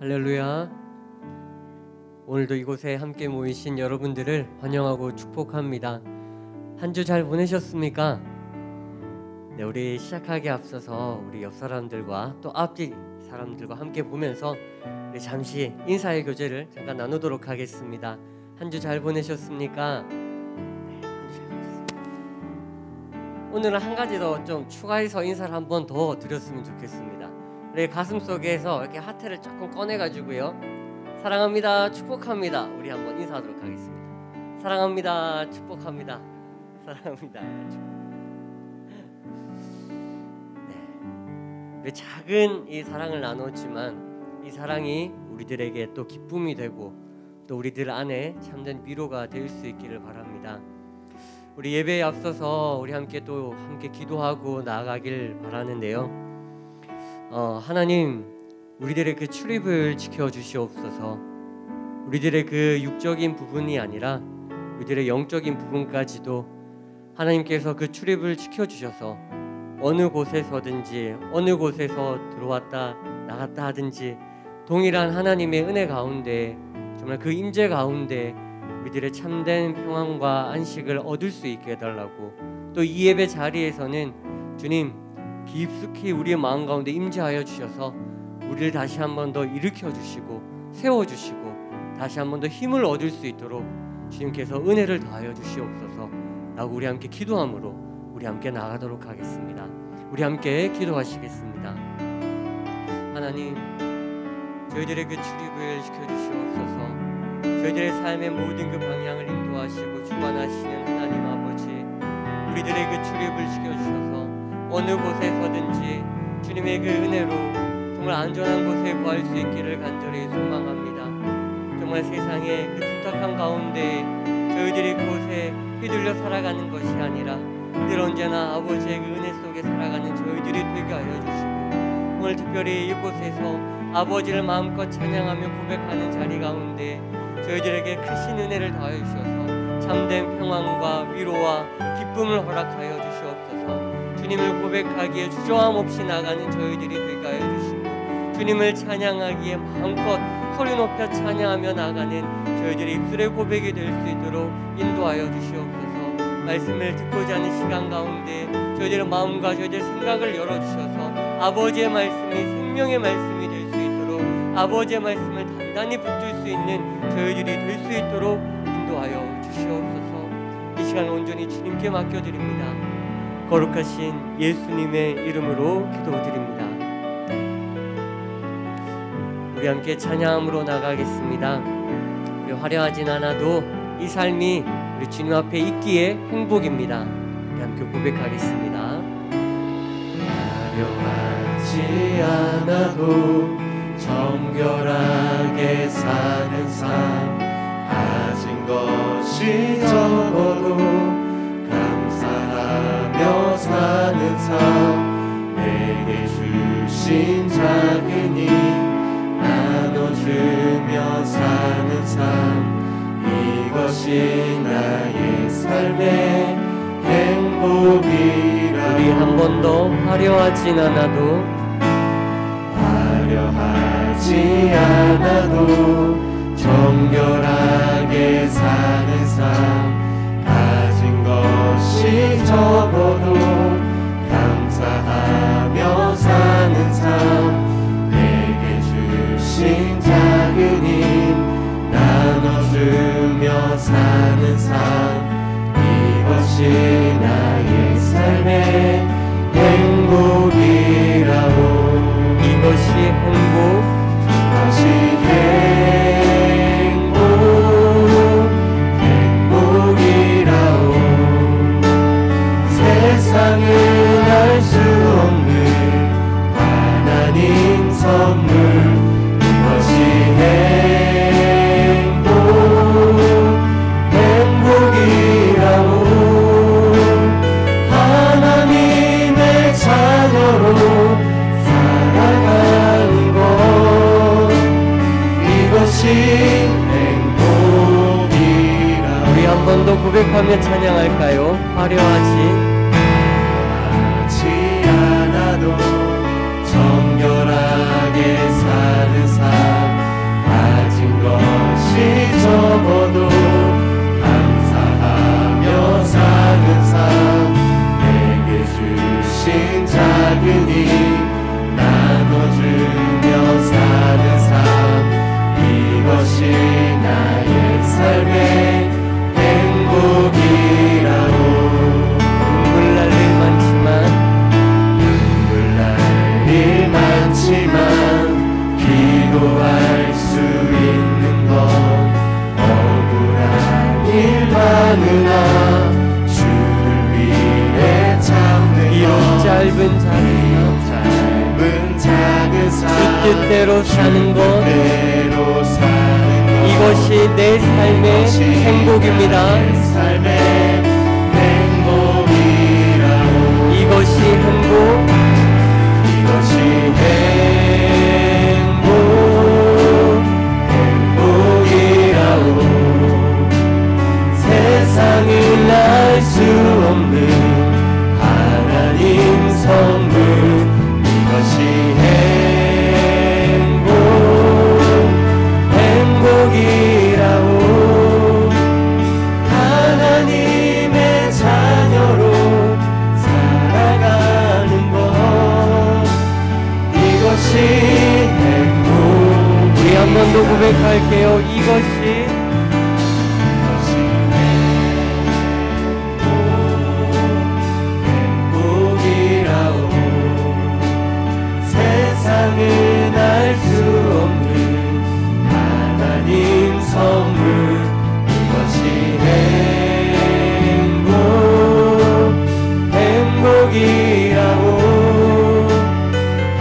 할렐루야. 오늘도 이곳에 함께 모이신 여러분들을 환영하고 축복합니다. 한 주 잘 보내셨습니까? 네, 우리 시작하기 앞서서 우리 옆 사람들과 또 앞뒤 사람들과 함께 보면서 우리 잠시 인사의 교제를 잠깐 나누도록 하겠습니다. 한 주 잘 보내셨습니까? 네, 한 주 잘 보내셨습니다. 오늘은 한 가지 더 좀 추가해서 인사를 한 번 더 드렸으면 좋겠습니다. 우리 가슴 속에서 이렇게 하트를 조금 꺼내가지고요, 사랑합니다, 축복합니다, 우리 한번 인사하도록 하겠습니다. 사랑합니다, 축복합니다. 사랑합니다. 네. 작은 이 사랑을 나눴지만 이 사랑이 우리들에게 또 기쁨이 되고 또 우리들 안에 참된 위로가 될 수 있기를 바랍니다. 우리 예배에 앞서서 우리 함께 기도하고 나아가길 바라는데요. 하나님, 우리들의 그 출입을 지켜주시옵소서. 우리들의 그 육적인 부분이 아니라 우리들의 영적인 부분까지도 하나님께서 그 출입을 지켜주셔서 어느 곳에서든지 어느 곳에서 들어왔다 나갔다 하든지 동일한 하나님의 은혜 가운데, 정말 그 임재 가운데 우리들의 참된 평안과 안식을 얻을 수 있게 해달라고, 또 이 예배 자리에서는 주님 깊숙이 우리의 마음 가운데 임재하여 주셔서 우리를 다시 한 번 더 일으켜 주시고 세워주시고 다시 한 번 더 힘을 얻을 수 있도록 주님께서 은혜를 더하여 주시옵소서 라고 우리 함께 기도함으로 우리 함께 나가도록 하겠습니다. 우리 함께 기도하시겠습니다. 하나님, 저희들의 그 출입을 지켜주시옵소서. 저희들의 삶의 모든 그 방향을 인도하시고 주관하시는 하나님 아버지, 우리들의 그 출입을 지켜주셔서 어느 곳에서든지 주님의 그 은혜로 정말 안전한 곳에 구할 수 있기를 간절히 소망합니다. 정말 세상의 그 둔탁한 가운데 저희들이 그곳에 휘둘려 살아가는 것이 아니라 늘 언제나 아버지의 그 은혜 속에 살아가는 저희들이 되게 하여 주시고, 오늘 특별히 이곳에서 아버지를 마음껏 찬양하며 고백하는 자리 가운데 저희들에게 크신 은혜를 더하여 주셔서 참된 평안과 위로와 기쁨을 허락하여 주시옵소서. 주님을 고백하기에 주저함 없이 나가는 저희들이 되게 하여 주시고, 주님을 찬양하기에 마음껏 소리 높여 찬양하며 나가는 저희들의 입술의 고백이 될 수 있도록 인도하여 주시옵소서. 말씀을 듣고자 하는 시간 가운데 저희들의 마음과 저희들의 생각을 열어주셔서 아버지의 말씀이 생명의 말씀이 될 수 있도록, 아버지의 말씀을 단단히 붙들 수 있는 저희들이 될 수 있도록 인도하여 주시옵소서. 이 시간 온전히 주님께 맡겨드립니다. 거룩하신 예수님의 이름으로 기도드립니다. 우리 함께 찬양으로 나가겠습니다. 우리 화려하진 않아도 이 삶이 우리 주님 앞에 있기에 행복입니다. 우리 함께 고백하겠습니다. 화려하지 않아도 정결하게 사는 삶, 가진 것이 적어도 감사하며 사는 삶, 내게 주신 작은 힘 나눠주며 사는 삶, 이것이 나의 삶의 행복이라. 우리 한 번 더 화려하진 않아도 정결하게 사는 삶, 가진 것이 적어도 감사하며 사는 삶, 내게 주신 작은 힘 나눠주며 사는 삶, 이것이 나의 삶의 행복이라오. 이것이 행복, 이것이 행복이라오. 세상은 알 수 없는 하나님 선물, 이것이 행복이라오. 하나님의 자녀로 살아가는 것, 이것이 행복이라. 우리 한 번 더 고백하며 찬양할까요? 화려하지 않아도 정결하게 사는 삶, 위로할 수 있는 건 억울한 일만으나 주를 위해 참는 이런 짧은 작은 삶 주 뜻대로 사는 것, 뜻대로 사는 것 이것이 내 삶의 행복입니다. 내 삶의 행복이라고 이것이 행복, 이것이 행복이라고 세상을 알 수 없는 하나님 선물 이것이 행복이라고 하나님의 자녀로 살아가는 것 이것이 행복 우리 한 번 더 고백할게요. 이것이 행복이라고 세상은 알 수 없는 하나님 선물 이것이 행복이라고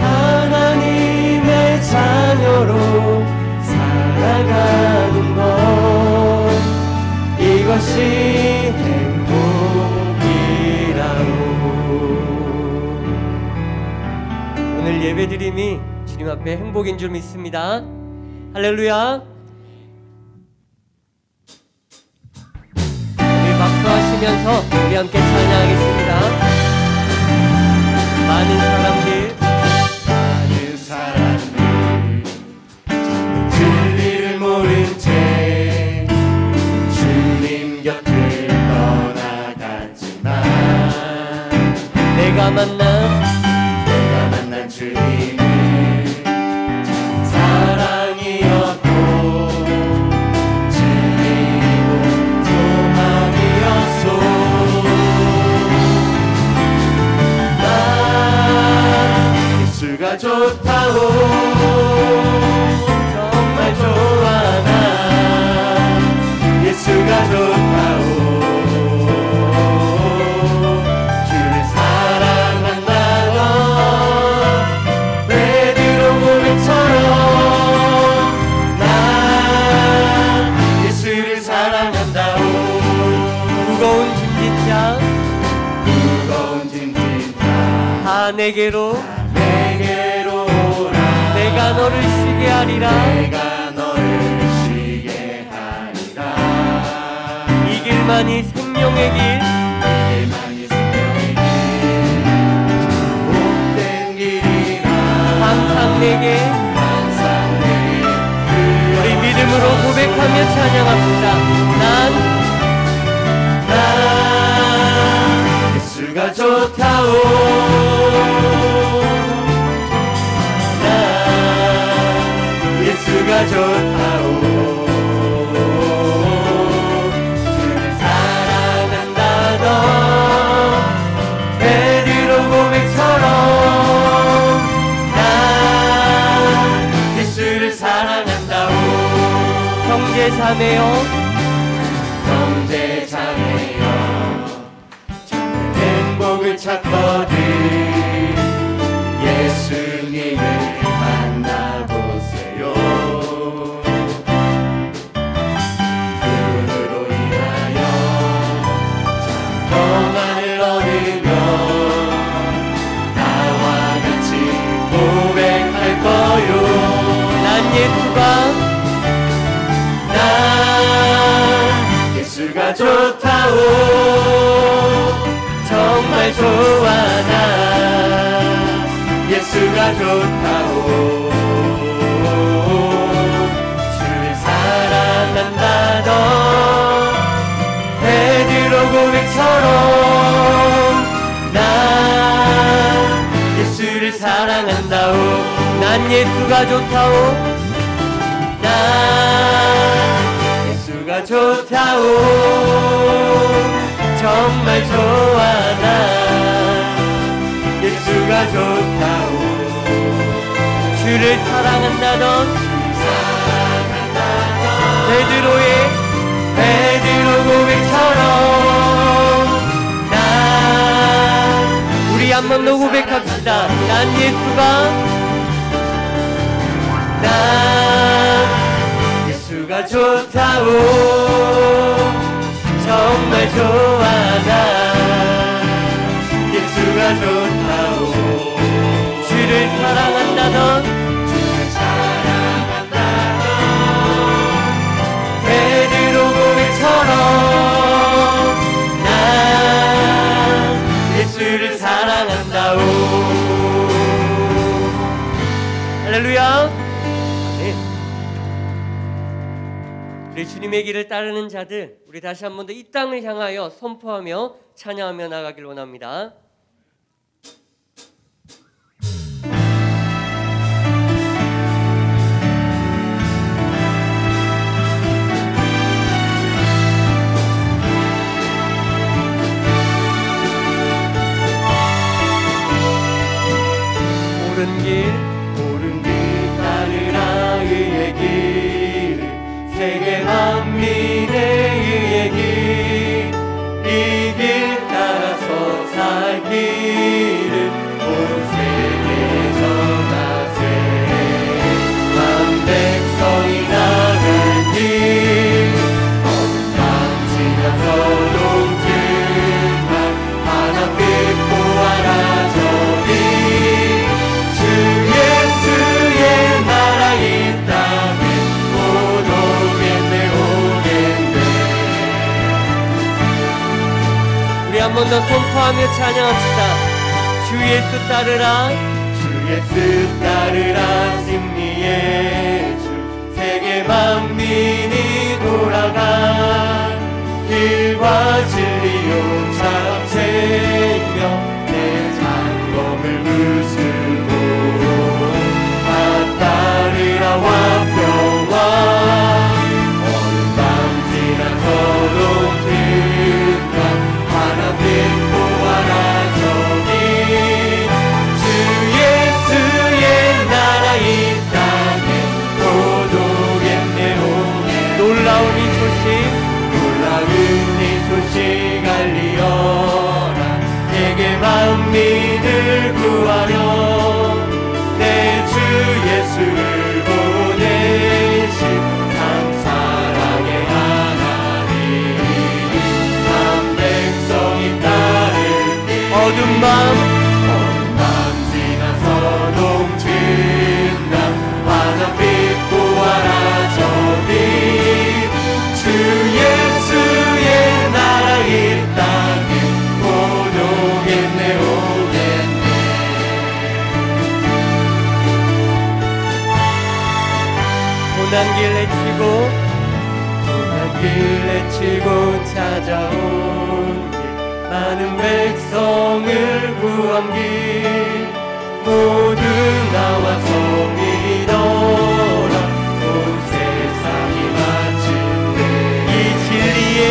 하나님의 자녀로 살아가는 것 이것이 행복이라고 오늘 예배드림이 주님 앞에 행복인 줄 믿습니다. 할렐루야. 우리 박수하시면서 우리 함께 찬양하겠습니다. 많은 사람들 진리를 모른 채 주님 곁을 떠나갔지만 내가 만난 주님은 참 사랑이었고 진리고 소망이었소 난 예수가 좋다고 정말 좋아 난 예수가 좋다고 내게로 오라 내가 너를 쉬게 하리라 내가 너를 쉬게 하리라 이 길만이 생명의 길 복된 길이라 항상 내게 우리 믿음으로 고백하며 찬양합시다. 난 예수가 좋다오 난 예수가 좋다오 주를 사랑한다던 베드로 고백처럼 난 예수를 사랑한다오 형제 자매여 행복을 찾거든 예수님을 만나보세요 그분으로 인하여 참 평안을 얻으며 나와 같이 고백할 거요 난 예수가 좋다오 정말 좋아 나 예수가 좋다오 주를 사랑한다던 베드로 고백처럼 난 예수를 사랑한다오 난 예수가 좋다오 난 예수가 좋다오 정말 좋아 난 예수가 좋다오 주를 사랑한다던 베드로 고백처럼 우리 한 번 더 고백합시다. 난 예수가 좋다오. 정말 좋아. 난 예수가 좋다오. 주를 사랑한다던 베드로 고백처럼 난 예수를 사랑한다오. 할렐루야. 네. 우리 주님의 길을 따르는 자들, 우리 다시 한 번 더 이 땅을 향하여 선포하며 찬양하며 나가길 원합니다. 옳은 길 따르라. 의의 길을 세계 만민의 의의 길, 이 길 따라서 살 길을 온 세계에 전하세. 만 백성이 나갈 길, 어둠 지나서 동등한 하나빛 보아라. 저리 주 예수의 나라 이 땅에 곧 오겠네 오겠네. 우리 한 번 더 선포하며 찬양합시다. 주 예수 따르라. 주 예수 따르라. 승리의 주 세계 만민이 돌아간 길과 진리요 참 생명 내 장검을 부수고 다 따르라. 화평화 어느 밤 지나서 동등한 하나빛 보아라. 저기 주 예수의 나라 이 땅에 곧 오겠네 오겠네. 놀라운 이 소식 알리어라. 세계 만민을 구하려 내 주 예수를 보내신 참 사랑의 하나님, 한 백성이 따른 길, 어둠 밤 지나서 동진다. 환한빛 보아라. 저기 주 예수의 나라 이 땅에 곧 오겠네 오겠네. 고난 길 내치고 찾아온 길, 많은 백성을 구한 길, 모두 나와서 믿어라. 온 세상이 마침내 이 진리에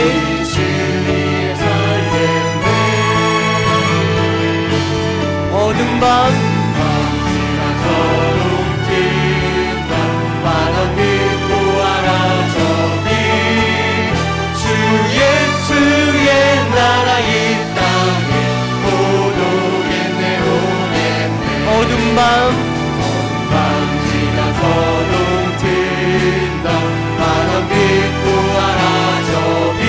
살겠네. 어둠 밤 지나서 동진다. 환한빛 보아라. 저기 주 예수의 나라 이 땅에 곧 오겠네 오겠네. 어둠 밤 지나서 동진다. 환한빛 보아라. 저기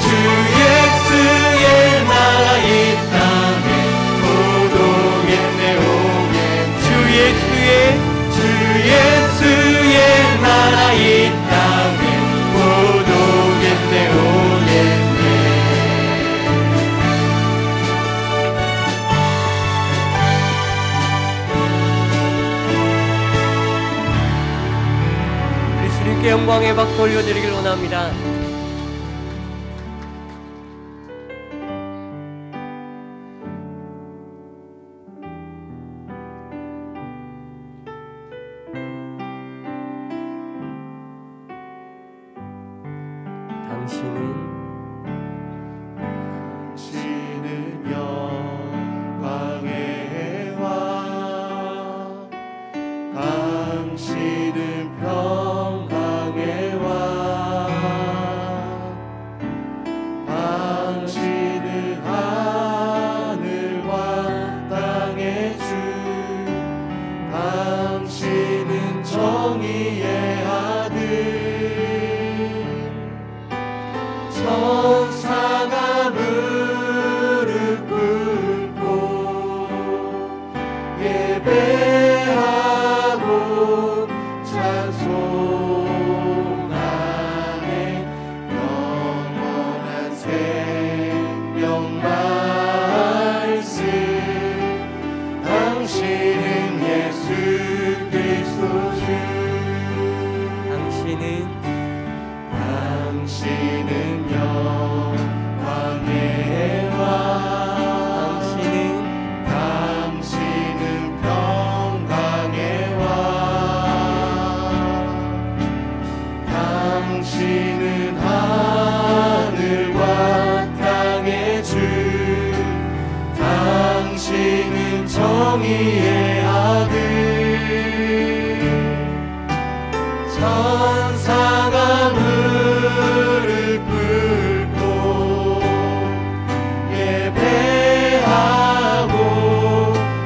주 예수의 나라 이 땅에 곧 오겠네 오겠네. 주 예수의 나라 이 땅에 곧 오겠네 오겠네. 우리 주님께 영광의 박수 올려드리길 원합니다. 당신은 영광의 왕, 당신은 찬송하네 영원한 생명 말씀 당신은 예수 그리스도 주 당신은 영광의 왕 당신은 평강의 왕 당신은 하늘과 땅의 주 당신은 정의의 아들 천사가 무릎 꿇고 예배하고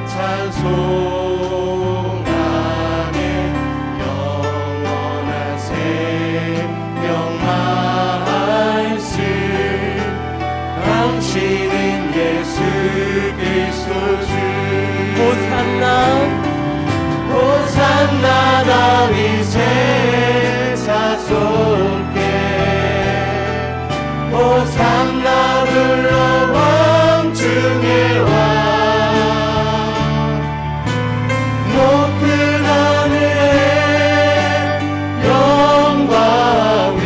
찬송하네 영원한 생명 말씀 당신은 예수 그리스도 주 호산나 다윗의 자손께 호산나 불러 왕 중의 왕 높은 하늘에 영광을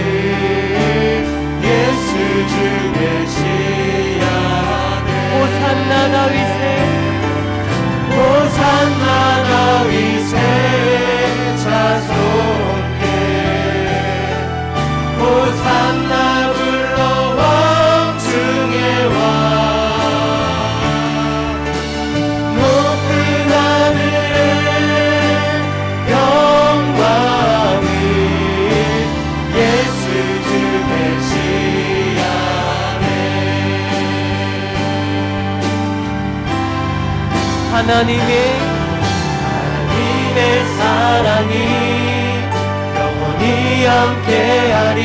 예수 주 메시아네 호산나 다윗의 자손께 호산나 불러 왕 중의 왕 높은 하늘에 영광을 예수 주 메시아네 하나님의 사랑이 영원히 함께하리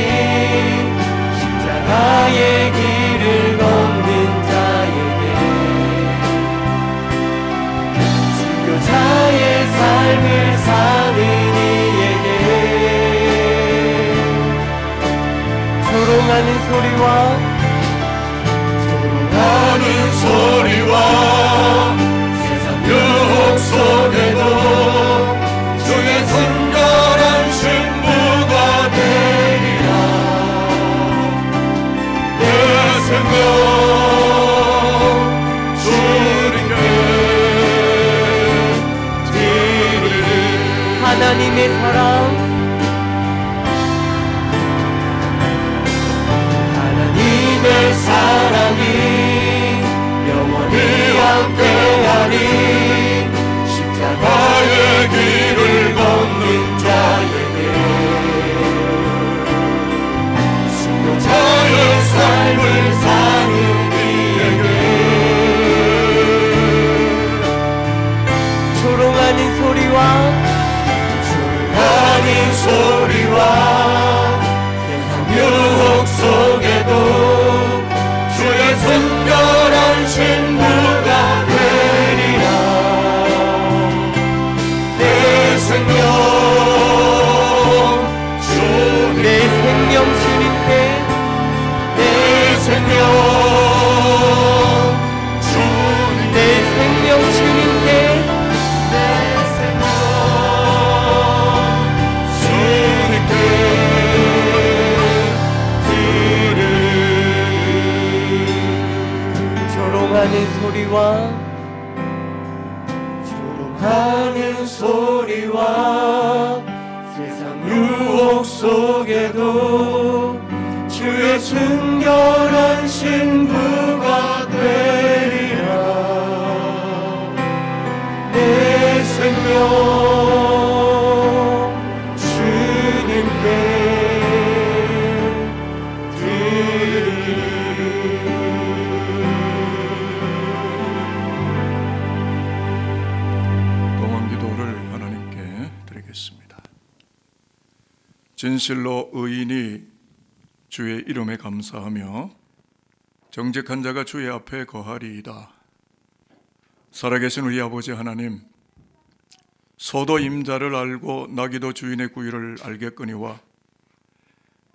십자가의 길을 걷는 자에게 순교자의 삶을 사는 이에게 조롱하는 소리와 세상 유혹 속에도 주의 순결한 신부가 되리라 내 생명 주님께 드리리 하나님의 사랑이 영원히 함께하리 십자가의 길을 걷는 자에게 순교자의 삶을 사는 이에게 조롱하는 소리와 세상 유혹 속에도 주의 순결한 신부가 되리라 내 생명 주님께 내 생명 주님께 조롱하는 소리와 세상 유혹 속에도 주의 순결한 신부가 되리라 내 생명 주님께 진실로 의인이 주의 이름에 감사하며 정직한 자가 주의 앞에 거하리이다. 살아계신 우리 아버지 하나님, 소도 임자를 알고 나귀도 주인의 구유를 알겠거니와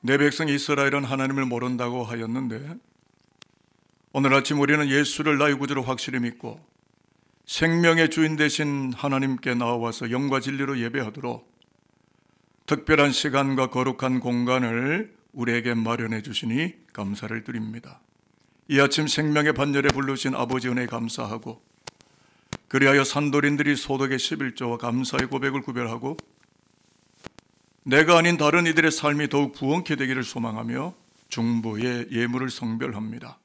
내 백성 이스라엘은 하나님을 모른다고 하였는데 오늘 아침 우리는 예수를 나의 구주로 확실히 믿고 생명의 주인 되신 하나님께 나와서 영과 진리로 예배하도록 특별한 시간과 거룩한 공간을 우리에게 마련해 주시니 감사를 드립니다. 이 아침 생명의 반열에 부르신 아버지 은혜에 감사하고 그리하여 산도린들이 소득의 11조와 감사의 고백을 구별하고 내가 아닌 다른 이들의 삶이 더욱 부엉케 되기를 소망하며 중보의 예물을 성별합니다.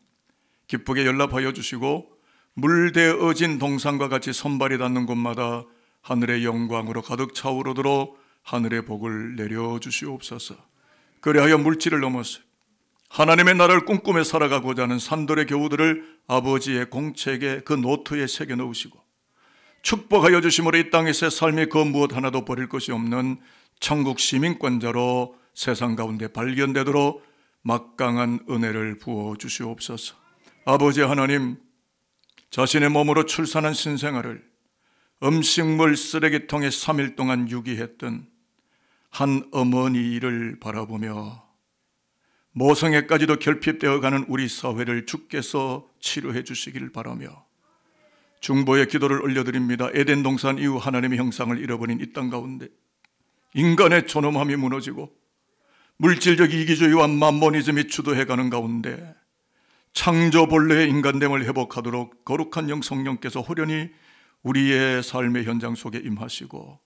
기쁘게 연락하여 주시고 물대어진 동산과 같이 손발이 닿는 곳마다 하늘의 영광으로 가득 차오르도록 하늘의 복을 내려주시옵소서. 그리하여 물질을 넘어서 하나님의 나라를 꿈꾸며 살아가고자 하는 산돌의 교우들을 아버지의 공책에 그 노트에 새겨 넣으시고 축복하여 주심으로 이 땅의 새 삶이 그 무엇 하나도 버릴 것이 없는 천국 시민권자로 세상 가운데 발견되도록 막강한 은혜를 부어 주시옵소서. 아버지 하나님, 자신의 몸으로 출산한 신생아를 음식물 쓰레기통에 3일 동안 유기했던 한 어머니를 바라보며 모성애까지도 결핍되어 가는 우리 사회를 주께서 치료해 주시길 바라며 중보의 기도를 올려드립니다. 에덴 동산 이후 하나님의 형상을 잃어버린 이 땅 가운데 인간의 존엄함이 무너지고 물질적 이기주의와 만모니즘이 주도해가는 가운데 창조 본래의 인간됨을 회복하도록 거룩한 영 성령께서 호련히 우리의 삶의 현장 속에 임하시고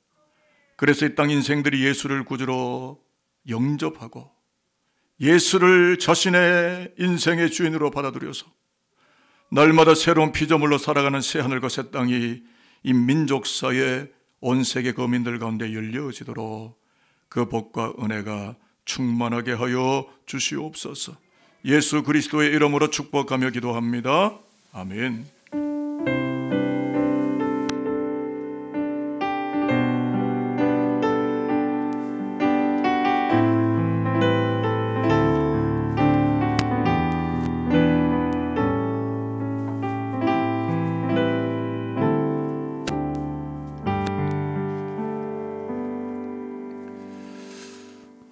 그래서 이 땅 인생들이 예수를 구주로 영접하고 예수를 자신의 인생의 주인으로 받아들여서 날마다 새로운 피조물로 살아가는 새하늘과 새 땅이 이 민족사의 온 세계 거민들 가운데 열려지도록 그 복과 은혜가 충만하게 하여 주시옵소서. 예수 그리스도의 이름으로 축복하며 기도합니다. 아멘.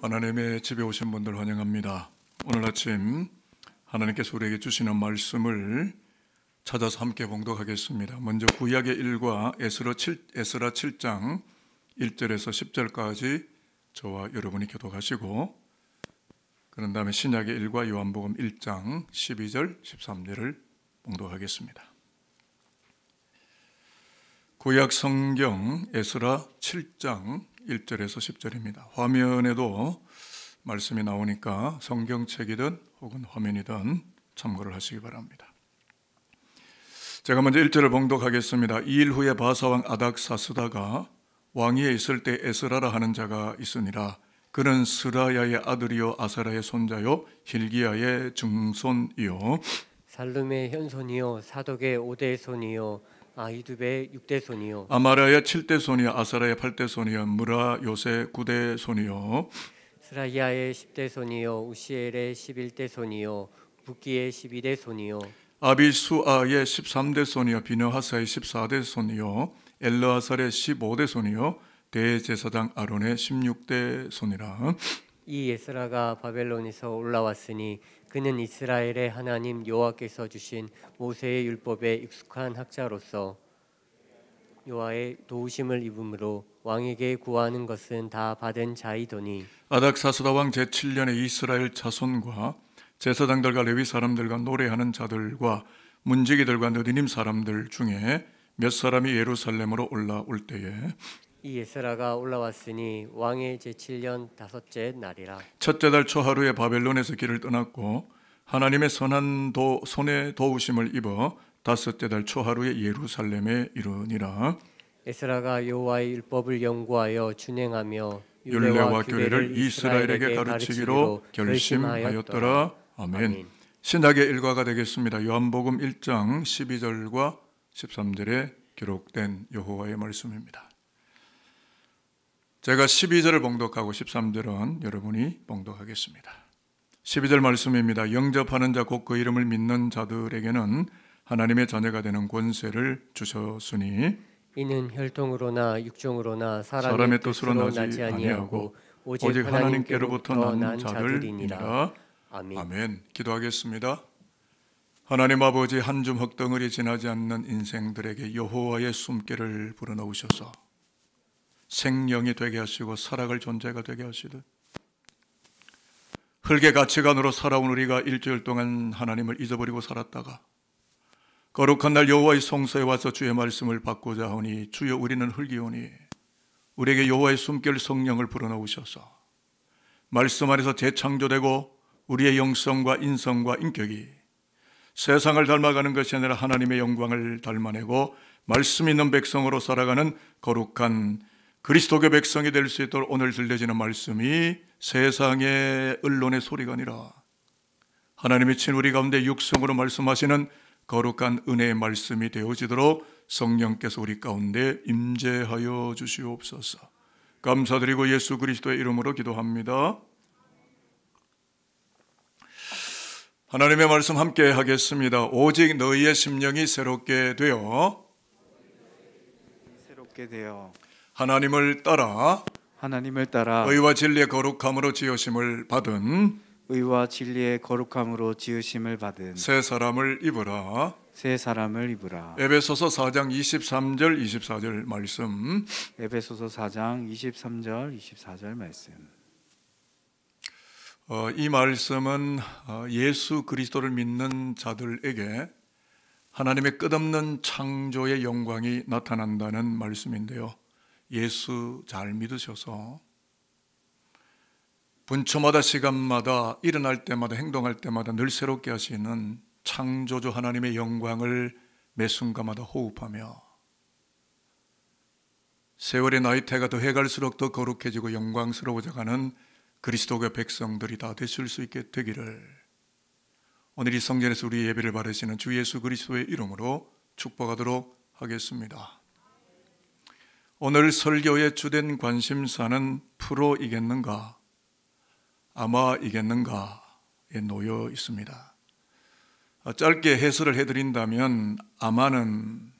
하나님의 집에 오신 분들 환영합니다. 오늘 아침 하나님께서 우리에게 주시는 말씀을 찾아서 함께 봉독하겠습니다. 먼저 구약의 1과 에스라 7장 1절에서 10절까지 저와 여러분이 교독하시고 그런 다음에 신약의 1과 요한복음 1장 12절 13절을 봉독하겠습니다. 구약 성경 에스라 7장 1절에서 10절입니다. 화면에도 말씀이 나오니까 성경책이든 혹은 화면이든 참고를 하시기 바랍니다. 제가 먼저 1절을 봉독하겠습니다. 2일 후에 바사왕 아닥사스다가 왕위에 있을 때 에스라라 하는 자가 있으니라. 그는 스라야의 아들이요 아사라의 손자요 hil기야의 증손이요 살룸의 현손이요 사독의 5대 손이요 아히두베의 6대 손이요 아마라의 7대 손이요 아사라의 8대 손이요 무라 요새 9대 손이요 스라이아의 10대 손이요 우시엘의 11대 손이요 부기의 12대 손이요 아비수아의 13대 손이요 비느하사의 14대 손이요 엘르아살의 15대 손이요 대제사장 아론의 16대 손이라. 이 에스라가 바벨론에서 올라왔으니 그는 이스라엘의 하나님 여호와께서 주신 모세의 율법에 익숙한 학자로서 여호와의 도우심을 입음으로 왕에게 구하는 것은 다 받은 자이더니 아닥사스다 왕 제7년에 이스라엘 자손과 제사장들과 레위 사람들과 노래하는 자들과 문지기들과 느디님 사람들 중에 몇 사람이 예루살렘으로 올라올 때에 이 에스라가 올라왔으니 왕의 제7년 다섯째 날이라. 첫째 달 초하루에 바벨론에서 길을 떠났고 하나님의 선한 손의 도우심을 입어 다섯째 달 초하루에 예루살렘에 이르니라. 에스라가 여호와의 율법을 연구하여 준행하며 율례와 규례를 이스라엘에게 가르치기로 결심하였더라. 아멘. 신약의 일과가 되겠습니다. 요한복음 1장 12절과 13절에 기록된 여호와의 말씀입니다. 제가 12절을 봉독하고 13절은 여러분이 봉독하겠습니다. 12절 말씀입니다. 영접하는 자 곧 그 이름을 믿는 자들에게는 하나님의 자녀가 되는 권세를 주셨으니 이는 혈통으로나 육종으로나 사람의 사람의 뜻으로 뜻으로 나지 나지 아니하고 오직 하나님께로부터 난 자들이니라. 자들이니라. 아멘. 아멘. 기도하겠습니다. 하나님 아버지, 한 줌 흙덩어리 지나지 않는 인생들에게 여호와의 숨결을 불어넣으셔서 생명이 되게 하시고 살아갈 존재가 되게 하시듯 흙의 가치관으로 살아온 우리가 일주일 동안 하나님을 잊어버리고 살았다가 거룩한 날 여호와의 성소에 와서 주의 말씀을 받고자 하오니 주여 우리는 흙이오니 우리에게 여호와의 숨결 성령을 불어넣으셔서 말씀 안에서 재창조되고 우리의 영성과 인성과 인격이 세상을 닮아가는 것이 아니라 하나님의 영광을 닮아내고 말씀 있는 백성으로 살아가는 거룩한 그리스도교 백성이 될 수 있도록 오늘 들려지는 말씀이 세상의 언론의 소리가 아니라 하나님의 친 우리 가운데 육성으로 말씀하시는 거룩한 은혜의 말씀이 되어지도록 성령께서 우리 가운데 임재하여 주시옵소서. 감사드리고 예수 그리스도의 이름으로 기도합니다. 하나님의 말씀 함께 하겠습니다. 오직 너희의 심령이 새롭게 되어 하나님을 따라 의와 진리의 거룩함으로 지으심을 받은 새 사람을 입으라. 에베소서 4장 23절 24절 말씀. 에베소서 4장 23절 24절 말씀. 이 말씀은 예수 그리스도를 믿는 자들에게 하나님의 끝없는 창조의 영광이 나타난다는 말씀인데요. 예수 잘 믿으셔서 분초마다 시간마다 일어날 때마다 행동할 때마다 늘 새롭게 하시는 창조주 하나님의 영광을 매 순간마다 호흡하며 세월의 나이테가 더해갈수록 더 거룩해지고 영광스러워져가는 그리스도의 백성들이 다 되실 수 있게 되기를 오늘 이 성전에서 우리 예배를 바라시는 주 예수 그리스도의 이름으로 축복하도록 하겠습니다. 오늘 설교의 주된 관심사는 프로이겠는가 아마이겠는가에 놓여 있습니다. 짧게 해설을 해드린다면 아마는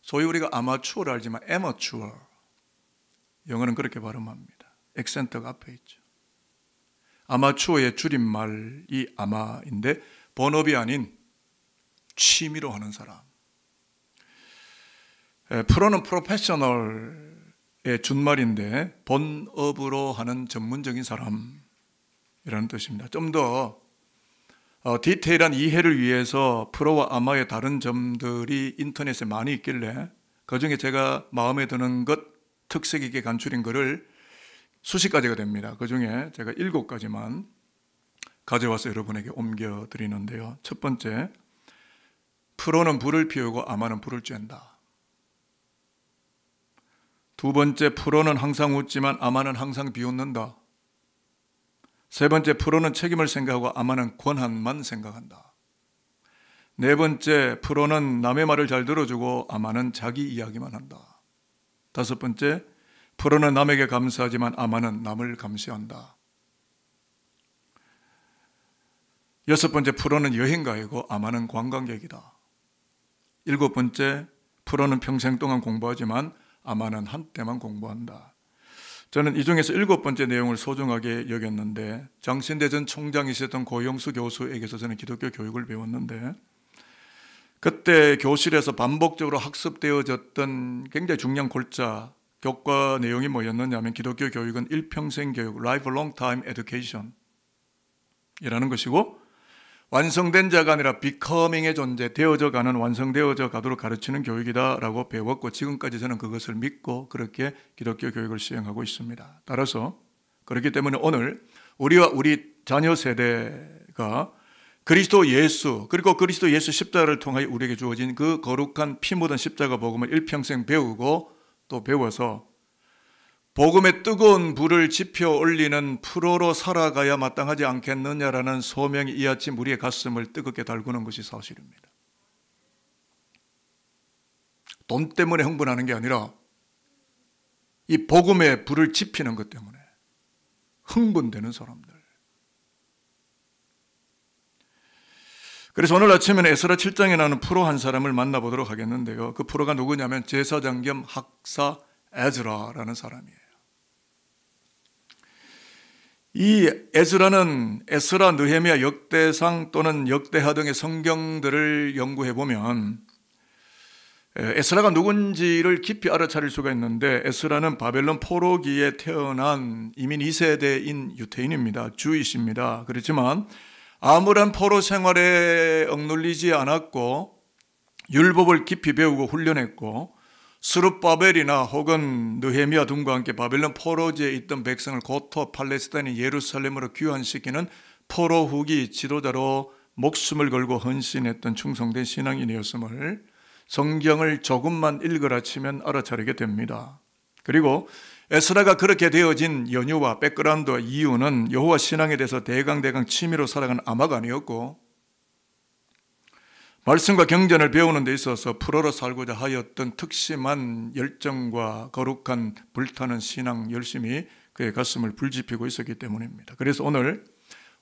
소위 우리가 아마추어를 알지만 에머추어, 영어는 그렇게 발음합니다. 액센트가 앞에 있죠. 아마추어의 줄임말이 아마인데 본업이 아닌 취미로 하는 사람. 프로는 프로페셔널의 준말인데 본업으로 하는 전문적인 사람이라는 뜻입니다. 좀 더 디테일한 이해를 위해서 프로와 아마의 다른 점들이 인터넷에 많이 있길래 그중에 제가 마음에 드는 것, 특색 있게 간추린 것을 수십 가지가 됩니다. 그중에 제가 7가지만 가져와서 여러분에게 옮겨드리는데요. 첫 번째, 프로는 불을 피우고 아마는 불을 쬐다. 두 번째, 프로는 항상 웃지만 아마는 항상 비웃는다. 세 번째, 프로는 책임을 생각하고 아마는 권한만 생각한다. 네 번째, 프로는 남의 말을 잘 들어주고 아마는 자기 이야기만 한다. 다섯 번째, 프로는 남에게 감사하지만 아마는 남을 감시한다. 여섯 번째, 프로는 여행가이고 아마는 관광객이다. 일곱 번째, 프로는 평생 동안 공부하지만 아마는 한때만 공부한다. 저는 이 중에서 7번째 내용을 소중하게 여겼는데 장신대전 총장이셨던 고영수 교수에게서 저는 기독교 교육을 배웠는데 그때 교실에서 반복적으로 학습되어졌던 굉장히 중요한 골자 교과 내용이 뭐였느냐 하면 기독교 교육은 일평생 교육, lifelong time education 이라는 것이고 완성된 자가 아니라 becoming의 존재, 되어져가는, 완성되어져 가도록 가르치는 교육이다라고 배웠고 지금까지 저는 그것을 믿고 그렇게 기독교 교육을 수행하고 있습니다. 따라서 그렇기 때문에 오늘 우리와 우리 자녀 세대가 그리스도 예수 그리고 그리스도 예수 십자가를 통하여 우리에게 주어진 그 거룩한 피 묻은 십자가 복음을 일평생 배우고 또 배워서 복음의 뜨거운 불을 지펴 올리는 프로로 살아가야 마땅하지 않겠느냐라는 소명이 이 아침 우리의 가슴을 뜨겁게 달구는 것이 사실입니다. 돈 때문에 흥분하는 게 아니라 이 복음의 불을 지피는 것 때문에 흥분되는 사람들. 그래서 오늘 아침에는 에스라 7장에 나오는 프로 한 사람을 만나보도록 하겠는데요. 그 프로가 누구냐면 제사장 겸 학사 에즈라라는 사람이에요. 이 에스라는 에스라, 느헤미야, 역대상 또는 역대하 등의 성경들을 연구해 보면 에스라가 누군지를 깊이 알아차릴 수가 있는데, 에스라는 바벨론 포로기에 태어난 이민 2세대인 유태인입니다. 주이십니다. 그렇지만 아무런 포로 생활에 억눌리지 않았고 율법을 깊이 배우고 훈련했고, 스룹바벨이나 혹은 느헤미야 등과 함께 바벨론 포로지에 있던 백성을 고토 팔레스타인 예루살렘으로 귀환시키는 포로 후기 지도자로 목숨을 걸고 헌신했던 충성된 신앙인이었음을 성경을 조금만 읽으라 치면 알아차리게 됩니다. 그리고 에스라가 그렇게 되어진 연유와 백그라운드 이유는 여호와 신앙에 대해서 대강 취미로 살아가는 아마가 아니었고, 말씀과 경전을 배우는 데 있어서 프로로 살고자 하였던 특심한 열정과 거룩한 불타는 신앙 열심이 그의 가슴을 불지피고 있었기 때문입니다. 그래서 오늘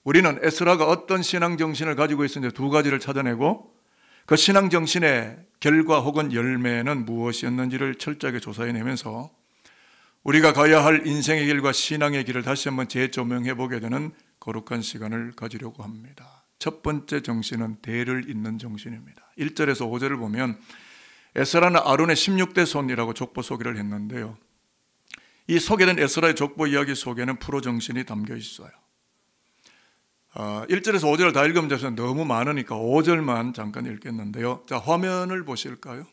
우리는 에스라가 어떤 신앙 정신을 가지고 있었는지 두 가지를 찾아내고, 그 신앙 정신의 결과 혹은 열매는 무엇이었는지를 철저하게 조사해내면서 우리가 가야 할 인생의 길과 신앙의 길을 다시 한번 재조명해 보게 되는 거룩한 시간을 가지려고 합니다. 첫 번째 정신은 대를 잇는 정신입니다. 1절에서 5절을 보면 에스라는 아론의 16대 손이라고 족보 소개를 했는데요. 이 소개된 에스라의 족보 이야기 속에는 프로 정신이 담겨 있어요. 1절에서 5절을 다 읽으면 너무 많으니까 5절만 잠깐 읽겠는데요. 자, 화면을 보실까요?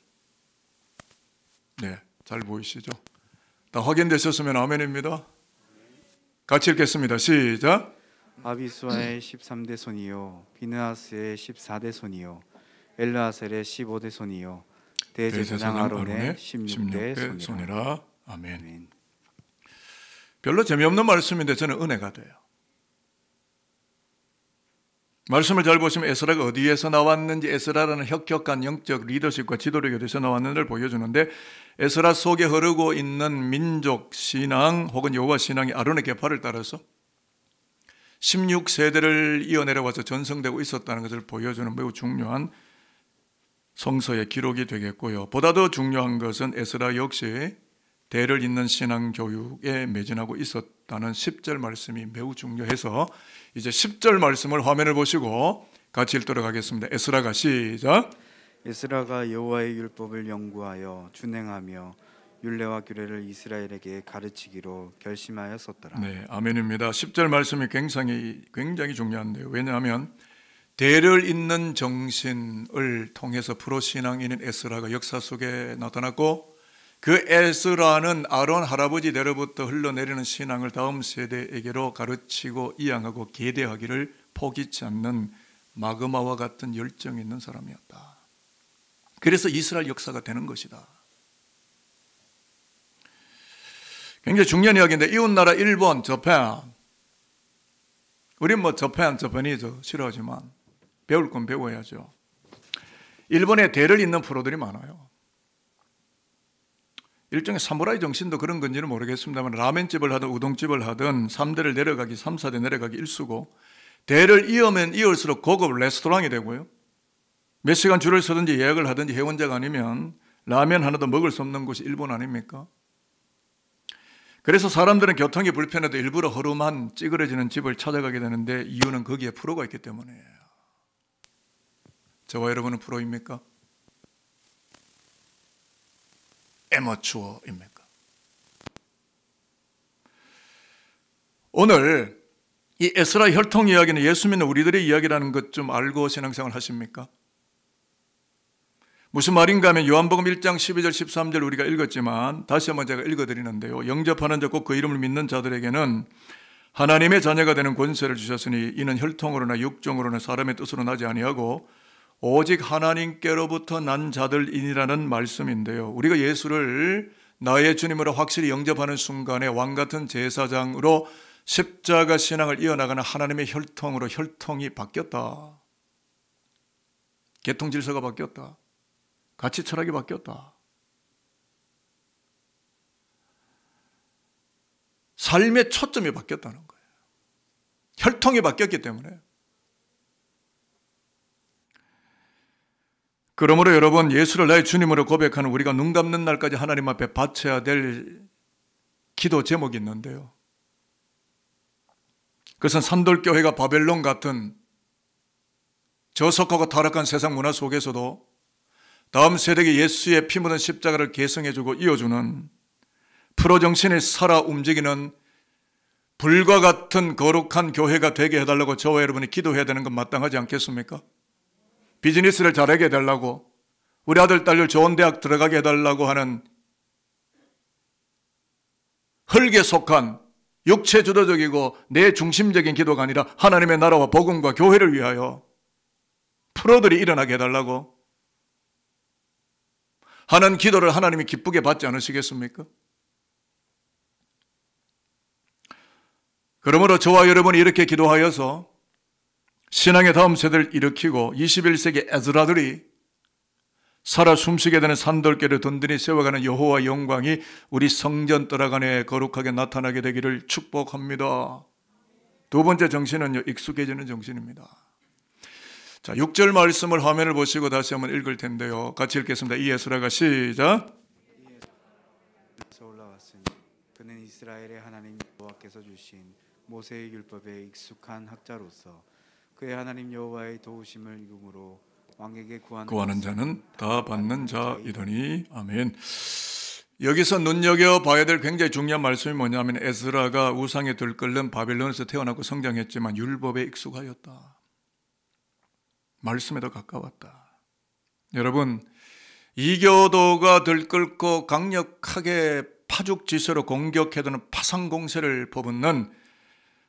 네, 잘 보이시죠? 다 확인되셨으면 아멘입니다. 같이 읽겠습니다. 시작. 아비수아의 13대 손이요, 비느하스의 14대 손이요, 엘르아셀의 15대 손이요, 대제사장 아론의 16대 손이라. 아멘. 별로 재미없는 말씀인데 저는 은혜가 돼요. 말씀을 잘 보시면 에스라가 어디에서 나왔는지, 에스라라는 혁혁한 영적 리더십과 지도력이 어디서 나왔는지를 보여주는데, 에스라 속에 흐르고 있는 민족 신앙 혹은 여호와 신앙이 아론의 계파를 따라서 16세대를 이어내려와서 전성되고 있었다는 것을 보여주는 매우 중요한 성서의 기록이 되겠고요. 보다 더 중요한 것은 에스라 역시 대를 잇는 신앙 교육에 매진하고 있었다는 10절 말씀이 매우 중요해서 이제 10절 말씀을 화면을 보시고 같이 읽도록 하겠습니다. 에스라가 시작. 에스라가 여호와의 율법을 연구하여 준행하며 율례와 규례를 이스라엘에게 가르치기로 결심하였었더라. 네, 아멘입니다. 10절 말씀이 굉장히 중요한데요. 왜냐하면 대를 잇는 정신을 통해서 프로 신앙인인 에스라가 역사 속에 나타났고, 그 에스라는 아론 할아버지 때로부터 흘러내리는 신앙을 다음 세대에게로 가르치고 이양하고 계대하기를 포기치 않는 마그마와 같은 열정이 있는 사람이었다. 그래서 이스라엘 역사가 되는 것이다. 굉장히 중요한 이야기인데, 이웃나라 일본, 저펜, 우린 뭐 저펜이죠. 싫어하지만 배울 건 배워야죠. 일본에 대를 잇는 프로들이 많아요. 일종의 사무라이 정신도 그런 건지는 모르겠습니다만, 라멘집을 하든 우동집을 하든 3대를 내려가기, 3, 4대 내려가기 일수고, 대를 이으면 이을수록 고급 레스토랑이 되고요. 몇 시간 줄을 서든지 예약을 하든지 회원자가 아니면 라면 하나도 먹을 수 없는 곳이 일본 아닙니까? 그래서 사람들은 교통이 불편해도 일부러 허름한 찌그러지는 집을 찾아가게 되는데, 이유는 거기에 프로가 있기 때문이에요. 저와 여러분은 프로입니까? 에머추어입니까? 오늘 이 에스라 혈통 이야기는 예수 믿는 우리들의 이야기라는 것 좀 알고 신앙생활 하십니까? 무슨 말인가 하면 요한복음 1장 12절 13절 우리가 읽었지만 다시 한번 제가 읽어드리는데요. 영접하는 자 곧 그 이름을 믿는 자들에게는 하나님의 자녀가 되는 권세를 주셨으니 이는 혈통으로나 육정으로나 사람의 뜻으로 나지 아니하고 오직 하나님께로부터 난 자들이니라는 말씀인데요. 우리가 예수를 나의 주님으로 확실히 영접하는 순간에 왕같은 제사장으로 십자가 신앙을 이어나가는 하나님의 혈통으로 혈통이 바뀌었다. 계통 질서가 바뀌었다. 가치 철학이 바뀌었다. 삶의 초점이 바뀌었다는 거예요. 혈통이 바뀌었기 때문에. 그러므로 여러분, 예수를 나의 주님으로 고백하는 우리가 눈 감는 날까지 하나님 앞에 바쳐야 될 기도 제목이 있는데요. 그것은 산돌교회가 바벨론 같은 저속하고 타락한 세상 문화 속에서도 다음 세대에 예수의 피 묻은 십자가를 계승해주고 이어주는 프로정신이 살아 움직이는 불과 같은 거룩한 교회가 되게 해달라고 저와 여러분이 기도해야 되는 건 마땅하지 않겠습니까? 비즈니스를 잘하게 해달라고, 우리 아들 딸을 좋은 대학 들어가게 해달라고 하는 흙에 속한 육체주도적이고 내 중심적인 기도가 아니라 하나님의 나라와 복음과 교회를 위하여 프로들이 일어나게 해달라고 하는 기도를 하나님이 기쁘게 받지 않으시겠습니까? 그러므로 저와 여러분이 이렇게 기도하여서 신앙의 다음 세대를 일으키고 21세기 에스라들이 살아 숨쉬게 되는 산돌교를 든든히 세워가는 여호와 영광이 우리 성전 뜰 안에 거룩하게 나타나게 되기를 축복합니다. 두 번째 정신은요, 익숙해지는 정신입니다. 자, 6절 말씀을 화면을 보시고 다시 한번 읽을 텐데요. 같이 읽겠습니다. 이 에스라가 시작. 에서 올라왔으니 그는 이스라엘의 하나님 여호와께서 주신 모세의 율법에 익숙한 학자로서 그의 하나님 여호와의 도우심을 이름으로 왕에게 구하는 자는 다 받는 자이더니. 아멘. 여기서 눈여겨봐야 될 굉장히 중요한 말씀이 뭐냐면 에스라가 우상에 들끓는 바벨론에서 태어나고 성장했지만 율법에 익숙하였다. 말씀에 더 가까웠다. 여러분, 이교도가 들끓고 강력하게 파죽지세로 공격해드는 파상공세를 퍼붓는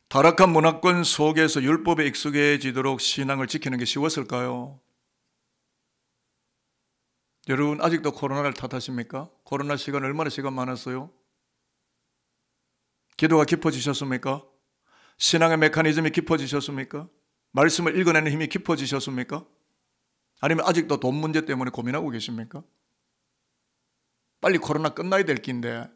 타락한 문화권 속에서 율법에 익숙해지도록 신앙을 지키는 게 쉬웠을까요? 여러분, 아직도 코로나를 탓하십니까? 코로나 시간 얼마나 시간 많았어요? 기도가 깊어지셨습니까? 신앙의 메커니즘이 깊어지셨습니까? 말씀을 읽어내는 힘이 깊어지셨습니까? 아니면 아직도 돈 문제 때문에 고민하고 계십니까? 빨리 코로나 끝나야 될 긴데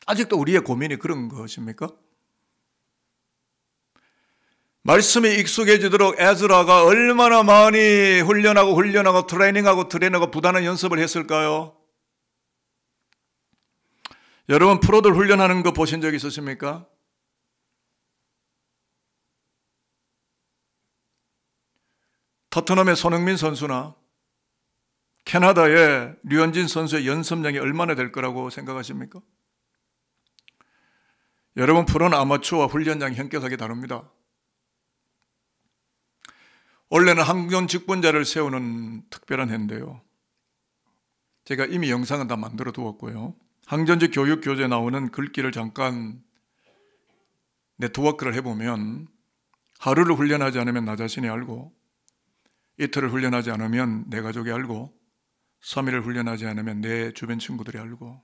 아직도 우리의 고민이 그런 것입니까? 말씀이 익숙해지도록 에스라가 얼마나 많이 훈련하고 트레이닝하고 부단한 연습을 했을까요? 여러분, 프로들 훈련하는 거 보신 적 있으십니까? 토트넘의 손흥민 선수나 캐나다의 류현진 선수의 연습량이 얼마나 될 거라고 생각하십니까? 여러분, 프로는 아마추어와 훈련량이 현격하게 다릅니다. 원래는 항전 직분자를 세우는 특별한 해인데요. 제가 이미 영상은 다 만들어 두었고요. 항전직 교육 교재에 나오는 글귀를 잠깐 네트워크를 해보면 하루를 훈련하지 않으면 나 자신이 알고, 이틀을 훈련하지 않으면 내 가족이 알고, 3일을 훈련하지 않으면 내 주변 친구들이 알고,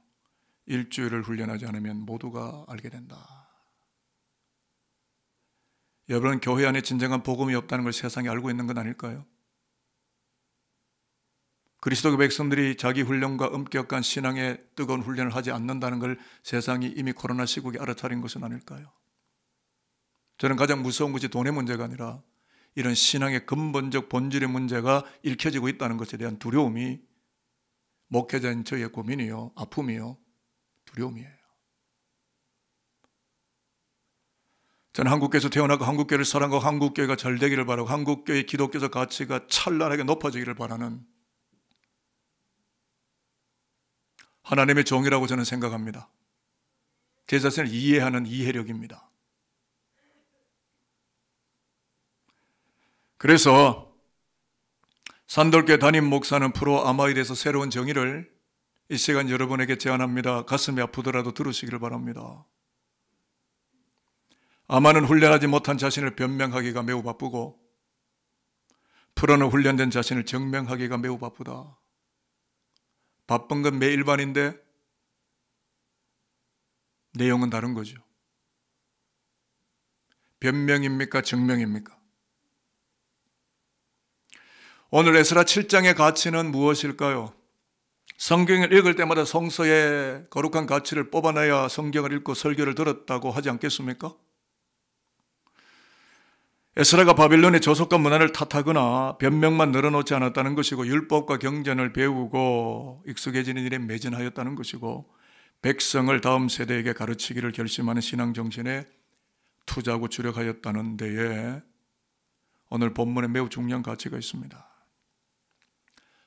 일주일을 훈련하지 않으면 모두가 알게 된다. 여러분, 교회 안에 진정한 복음이 없다는 걸 세상이 알고 있는 건 아닐까요? 그리스도의 백성들이 자기 훈련과 엄격한 신앙의 뜨거운 훈련을 하지 않는다는 걸 세상이 이미 코로나 시국에 알아차린 것은 아닐까요? 저는 가장 무서운 것이 돈의 문제가 아니라 이런 신앙의 근본적 본질의 문제가 읽혀지고 있다는 것에 대한 두려움이 목회자인 저의 고민이요, 아픔이요, 두려움이에요. 저는 한국교회에서 태어나고 한국교회를 사랑하고 한국교회가 잘 되기를 바라고 한국교회의 기독교적 가치가 찬란하게 높아지기를 바라는 하나님의 종이라고 저는 생각합니다. 제 자신을 이해하는 이해력입니다. 그래서 산돌교회 담임 목사는 프로 아마에 대해서 새로운 정의를 이 시간 여러분에게 제안합니다. 가슴이 아프더라도 들으시기를 바랍니다. 아마는 훈련하지 못한 자신을 변명하기가 매우 바쁘고 프로는 훈련된 자신을 증명하기가 매우 바쁘다. 바쁜 건 매 일반인데 내용은 다른 거죠. 변명입니까? 증명입니까? 오늘 에스라 7장의 가치는 무엇일까요? 성경을 읽을 때마다 성서의 거룩한 가치를 뽑아내야 성경을 읽고 설교를 들었다고 하지 않겠습니까? 에스라가 바빌론의 저속과 문화를 탓하거나 변명만 늘어놓지 않았다는 것이고 율법과 경전을 배우고 익숙해지는 일에 매진하였다는 것이고 백성을 다음 세대에게 가르치기를 결심하는 신앙 정신에 투자하고 주력하였다는 데에 오늘 본문에 매우 중요한 가치가 있습니다.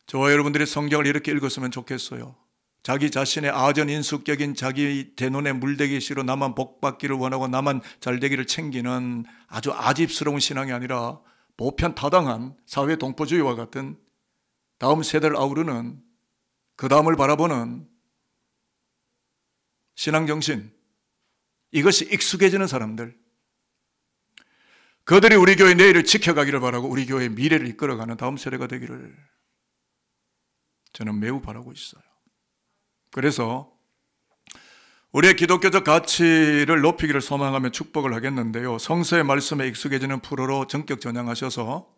저와 여러분들이 성경을 이렇게 읽었으면 좋겠어요. 자기 자신의 아전인수격인 자기 대눈에 물대기 싫어 나만 복받기를 원하고 나만 잘되기를 챙기는 아주 아집스러운 신앙이 아니라 보편 타당한 사회 동포주의와 같은 다음 세대를 아우르는 그 다음을 바라보는 신앙정신, 이것이 익숙해지는 사람들, 그들이 우리 교회 내일을 지켜가기를 바라고 우리 교회의 미래를 이끌어가는 다음 세대가 되기를 저는 매우 바라고 있어요. 그래서 우리의 기독교적 가치를 높이기를 소망하며 축복을 하겠는데요, 성서의 말씀에 익숙해지는 프로로 전격 전향하셔서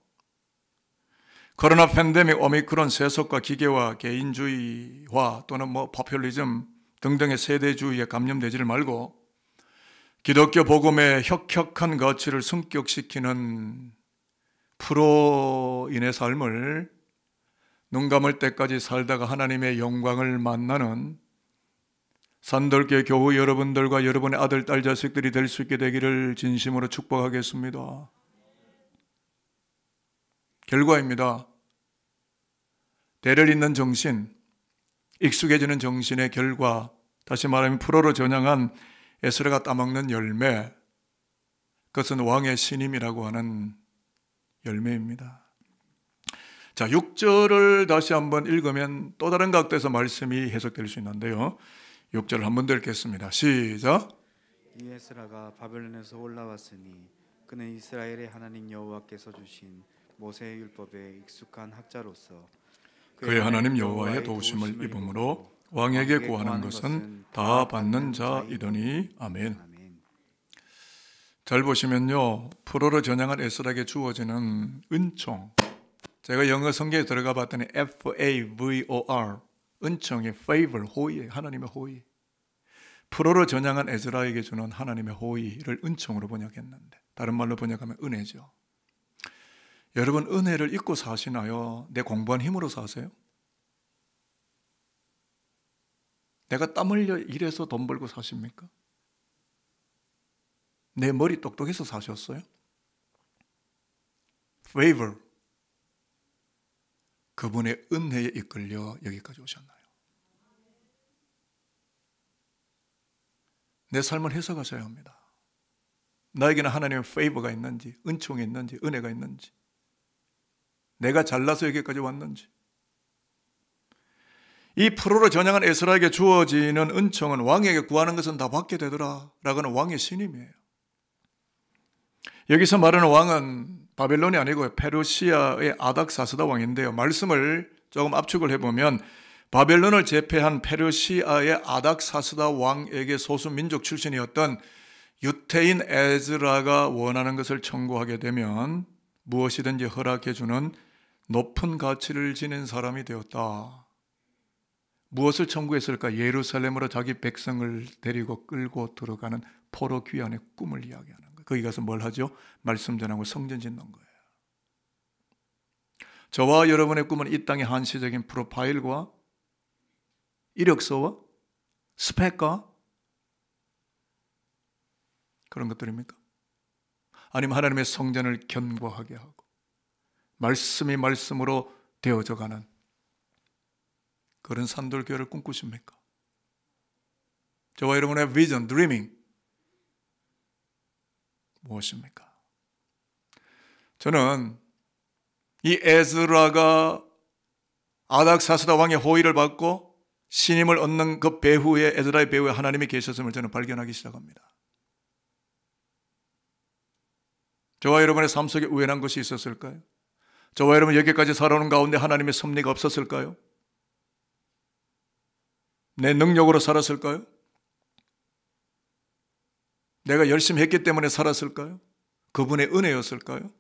코로나 팬데믹, 오미크론, 세속과 기계와 개인주의화 또는 포퓰리즘 등등의 세대주의에 감염되지를 말고 기독교 복음의 혁혁한 가치를 승격시키는 프로인의 삶을 눈 감을 때까지 살다가 하나님의 영광을 만나는 산돌교회 교우 여러분들과 여러분의 아들, 딸, 자식들이 될 수 있게 되기를 진심으로 축복하겠습니다. 결과입니다. 대를 잇는 정신, 익숙해지는 정신의 결과, 다시 말하면 프로로 전향한 에스라가 따먹는 열매, 그것은 왕의 신임이라고 하는 열매입니다. 자, 6절을 다시 한번 읽으면 또 다른 각도에서 말씀이 해석될 수 있는데요, 6절을 한번 더 읽겠습니다. 시작. 이 에스라가 바벨론에서 올라왔으니 그는 이스라엘의 하나님 여호와께서 주신 모세의 율법에 익숙한 학자로서 그의 하나님 여호와의 도우심을 입음으로 왕에게 구하는 것은 다 받는 자이더니. 아멘. 잘 보시면요, 프로로 전향한 에스라에게 주어지는 은총, 제가 영어 성경에 들어가 봤더니 FAVOR, 은총의 favor, 호의, 하나님의 호의. 프로로 전향한 에스라에게 주는 하나님의 호의를 은총으로 번역했는데 다른 말로 번역하면 은혜죠. 여러분, 은혜를 잊고 사시나요? 내 공부한 힘으로 사세요? 내가 땀 흘려 일해서 돈 벌고 사십니까? 내 머리 똑똑해서 사셨어요? favor, 그분의 은혜에 이끌려 여기까지 오셨나요? 내 삶을 해석하셔야 합니다. 나에게는 하나님의 페이버가 있는지, 은총이 있는지, 은혜가 있는지, 내가 잘나서 여기까지 왔는지. 이 프로로 전향한 에스라에게 주어지는 은총은 왕에게 구하는 것은 다 받게 되더라 라고는 왕의 신임이에요. 여기서 말하는 왕은 바벨론이 아니고 페르시아의 아닥사스다 왕인데요, 말씀을 조금 압축을 해보면 바벨론을 제패한 페르시아의 아닥사스다 왕에게 소수민족 출신이었던 유태인 에즈라가 원하는 것을 청구하게 되면 무엇이든지 허락해주는 높은 가치를 지닌 사람이 되었다. 무엇을 청구했을까? 예루살렘으로 자기 백성을 데리고 끌고 들어가는 포로 귀환의 꿈을 이야기하는 거예요. 거기 가서 뭘 하죠? 말씀 전하고 성전 짓는 거예요. 저와 여러분의 꿈은 이 땅의 한시적인 프로파일과 이력서와 스펙과 그런 것들입니까? 아니면 하나님의 성전을 견고하게 하고 말씀이 말씀으로 되어져가는 그런 산돌교회를 꿈꾸십니까? 저와 여러분의 비전, 드리밍 무엇입니까? 저는 이 에스라가 아닥사스다 왕의 호의를 받고 신임을 얻는 그 배후에, 에스라의 배후에 하나님이 계셨음을 저는 발견하기 시작합니다. 저와 여러분의 삶 속에 우연한 것이 있었을까요? 저와 여러분 여기까지 살아오는 가운데 하나님의 섭리가 없었을까요? 내 능력으로 살았을까요? 내가 열심히 했기 때문에 살았을까요? 그분의 은혜였을까요?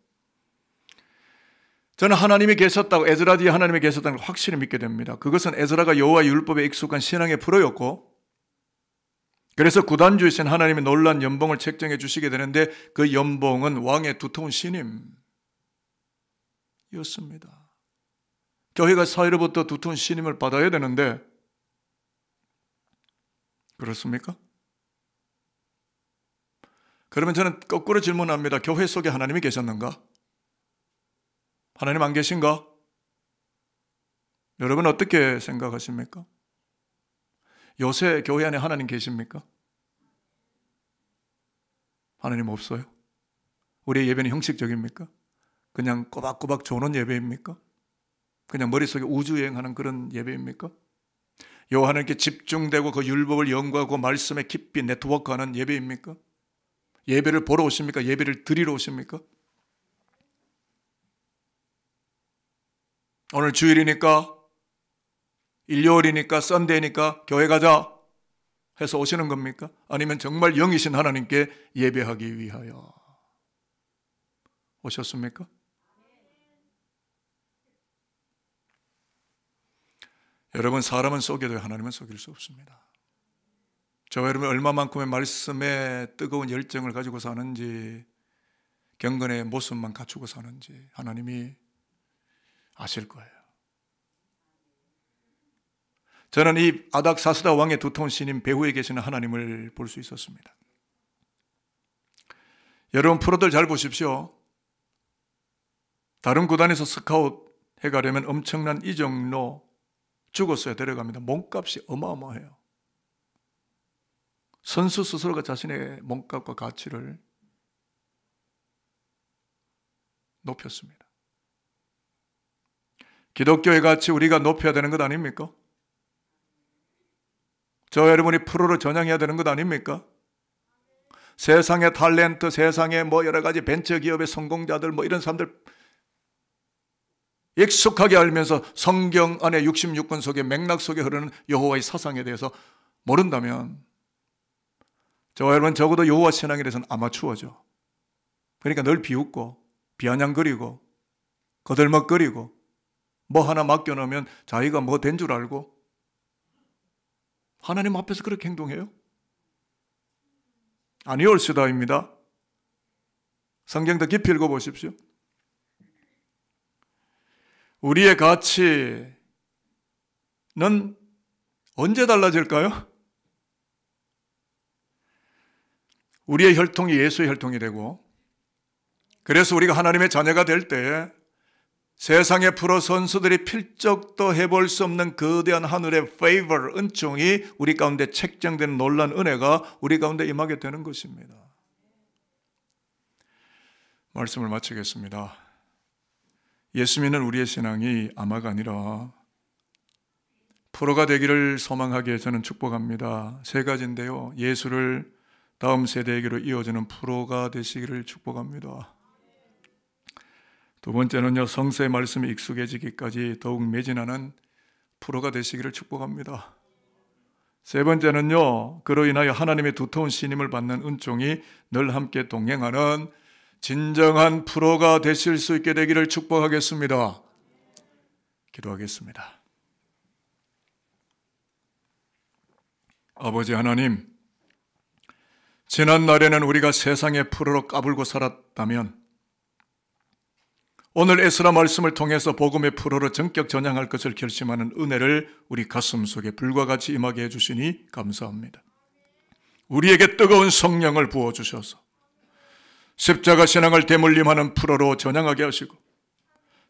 저는 하나님이 계셨다고, 에스라 뒤에 하나님이 계셨다는 걸 확실히 믿게 됩니다. 그것은 에스라가 여호와의 율법에 익숙한 신앙의 프로였고, 그래서 구단주이신 하나님이 놀라운 연봉을 책정해 주시게 되는데 그 연봉은 왕의 두터운 신임이었습니다. 교회가 사회로부터 두터운 신임을 받아야 되는데 그렇습니까? 그러면 저는 거꾸로 질문합니다. 교회 속에 하나님이 계셨는가? 하나님 안 계신가? 여러분 어떻게 생각하십니까? 요새 교회 안에 하나님 계십니까? 하나님 없어요? 우리의 예배는 형식적입니까? 그냥 꼬박꼬박 조는 예배입니까? 그냥 머릿속에 우주여행하는 그런 예배입니까? 요 하나님께 집중되고 그 율법을 연구하고 말씀에 깊이 네트워크하는 예배입니까? 예배를 보러 오십니까? 예배를 드리러 오십니까? 오늘 주일이니까, 일요일이니까, 썬데이니까 교회 가자 해서 오시는 겁니까? 아니면 정말 영이신 하나님께 예배하기 위하여 오셨습니까? 여러분, 사람은 속여도 하나님은 속일 수 없습니다. 저와 여러분 얼마만큼의 말씀에 뜨거운 열정을 가지고 사는지, 경건의 모습만 갖추고 사는지 하나님이 아실 거예요. 저는 이 아닥사스다 왕의 두터운 신임 배후에 계시는 하나님을 볼 수 있었습니다. 여러분 프로들 잘 보십시오. 다른 구단에서 스카웃 해가려면 엄청난 이적료 죽었어야 데려갑니다. 몸값이 어마어마해요. 선수 스스로가 자신의 몸값과 가치를 높였습니다. 기독교의 가치 우리가 높여야 되는 것 아닙니까? 저 여러분이 프로로 전향해야 되는 것 아닙니까? 세상의 탤런트, 세상의 여러 가지 벤처기업의 성공자들 이런 사람들 익숙하게 알면서 성경 안에 66권 속에 맥락 속에 흐르는 여호와의 사상에 대해서 모른다면 저와 여러분 적어도 여호와 신앙에 대해서는 아마추어죠. 그러니까 늘 비웃고 비아냥거리고 거들먹거리고 뭐 하나 맡겨놓으면 자기가 뭐 된 줄 알고 하나님 앞에서 그렇게 행동해요? 아니올시다입니다. 성경 더 깊이 읽어보십시오. 우리의 가치는 언제 달라질까요? 우리의 혈통이 예수의 혈통이 되고, 그래서 우리가 하나님의 자녀가 될 때 세상의 프로 선수들이 필적도 해볼 수 없는 거대한 하늘의 favor, 은총이 우리 가운데 책정되는 놀라운 은혜가 우리 가운데 임하게 되는 것입니다. 말씀을 마치겠습니다. 예수 믿는 우리의 신앙이 아마가 아니라 프로가 되기를 소망하기에 저는 축복합니다. 세 가지인데요. 예수를 다음 세대에게로 이어주는 프로가 되시기를 축복합니다. 두 번째는요, 성서의 말씀에 익숙해지기까지 더욱 매진하는 프로가 되시기를 축복합니다. 세 번째는요, 그로 인하여 하나님의 두터운 신임을 받는 은총이 늘 함께 동행하는 진정한 프로가 되실 수 있게 되기를 축복하겠습니다. 기도하겠습니다. 아버지 하나님, 지난 날에는 우리가 세상의 프로로 까불고 살았다면 오늘 에스라 말씀을 통해서 복음의 프로로 전격 전향할 것을 결심하는 은혜를 우리 가슴 속에 불과 같이 임하게 해주시니 감사합니다. 우리에게 뜨거운 성령을 부어주셔서 십자가 신앙을 대물림하는 프로로 전향하게 하시고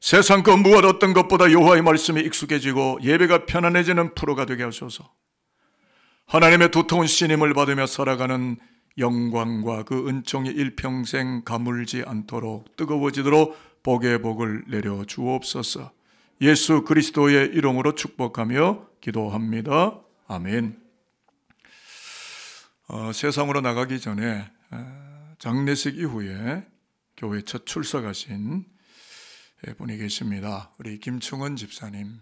세상 그 무엇 어떤 것보다 여호와의 말씀에 익숙해지고 예배가 편안해지는 프로가 되게 하셔서 하나님의 두터운 신임을 받으며 살아가는 영광과 그 은총이 일평생 가물지 않도록 뜨거워지도록 복의 복을 내려 주옵소서. 예수 그리스도의 이름으로 축복하며 기도합니다. 아멘. 세상으로 나가기 전에 장례식 이후에 교회 첫 출석하신 분이 계십니다. 우리 김충원 집사님,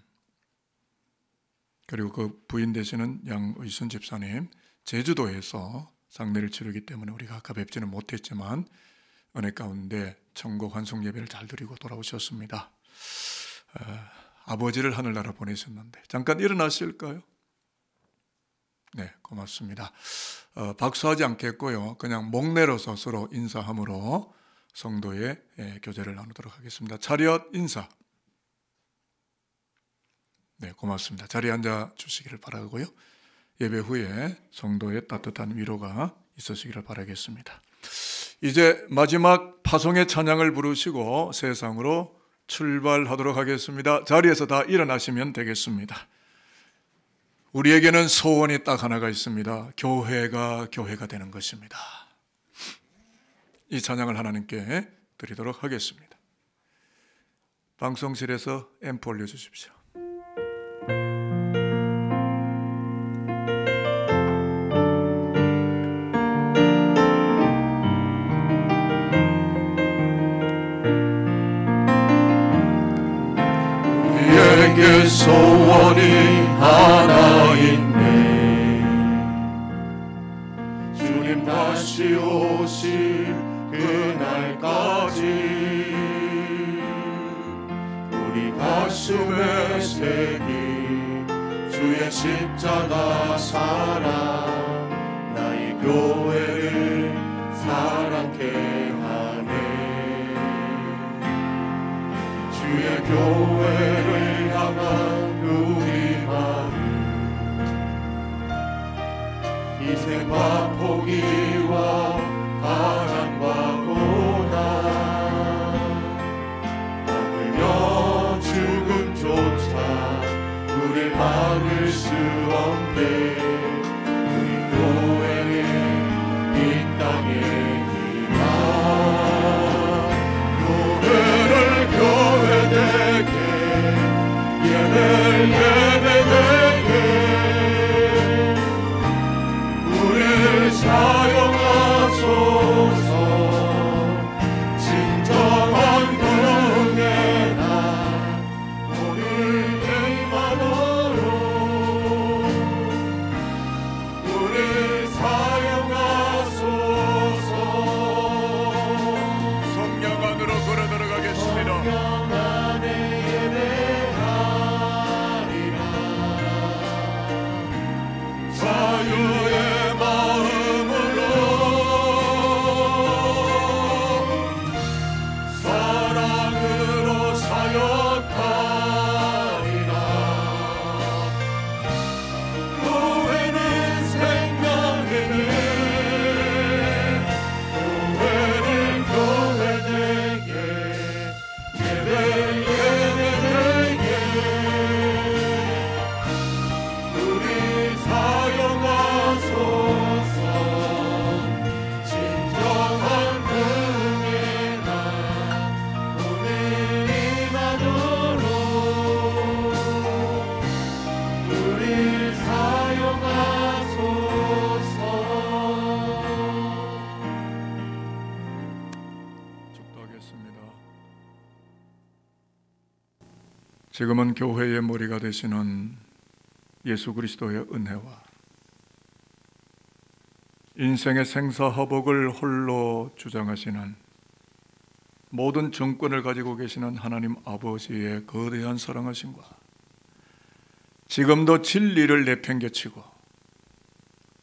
그리고 그 부인 되시는 양의순 집사님, 제주도에서 장례를 치르기 때문에 우리가 아까 뵙지는 못했지만 은혜 가운데 천국 환송 예배를 잘 드리고 돌아오셨습니다. 아버지를 하늘나라 보내셨는데 잠깐 일어나실까요? 네, 고맙습니다. 박수하지 않겠고요. 그냥 목내로서 서로 인사함으로 성도의 교제를 나누도록 하겠습니다. 차렷 인사. 네, 고맙습니다. 자리에 앉아 주시기를 바라고요. 예배 후에 성도의 따뜻한 위로가 있으시기를 바라겠습니다. 이제 마지막 파송의 찬양을 부르시고 세상으로 출발하도록 하겠습니다. 자리에서 다 일어나시면 되겠습니다. 우리에게는 소원이 딱 하나가 있습니다. 교회가 되는 것입니다. 이 찬양을 하나님께 드리도록 하겠습니다. 방송실에서 앰프 올려주십시오. 우리에게 소원이 하나 있네. 주님 다시 오실 그날까지 우리 가슴에 새긴 주의 십자가 사랑 나의 교회를 사랑케 하네. 주의 교회를 향한 우리 마음 희생과 포기와 가난과 고난 하물며 죽음조차 우릴 막을 수 없게 우리 교회는 이 땅에 희망 교회를 교회되게 예배를 예배되게 우리를 사용하소서. 진정한 구원의 날 오늘 내일만으로 우리를 사용하소서. 성령 안으로 걸어 들어가겠습니다. 성령 안에 예배하리라. 자유의 마음으로 사랑으로 사역하리라. 교회는 생명이네. 교회를 교회되게 예배되게 우리 사용하소서. 진정한 긍휼의 날 오늘이만으로 우리 사용하소서. 축도하겠습니다. 지금은 교회의 머리가 되시는 예수 그리스도의 은혜와 인생의 생사화복을 홀로 주장하시는 모든 정권을 가지고 계시는 하나님 아버지의 거대한 사랑하심과 지금도 진리를 내팽개치고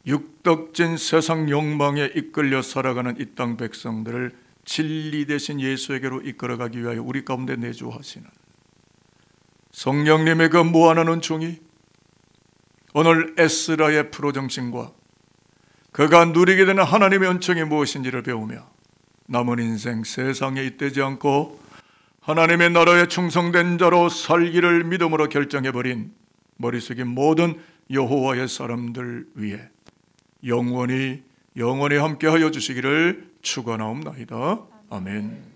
육덕진 세상 욕망에 이끌려 살아가는 이 땅 백성들을 진리 대신 예수에게로 이끌어가기 위하여 우리 가운데 내주하시는 성령님의 그 무한한 은총이 오늘 에스라의 프로정신과 그가 누리게 되는 하나님의 은총이 무엇인지를 배우며 남은 인생 세상에 잇대지 않고 하나님의 나라에 충성된 자로 살기를 믿음으로 결정해버린 머리 숙인 모든 여호와의 사람들 위해 영원히 함께하여 주시기를 축원하옵나이다. 아멘.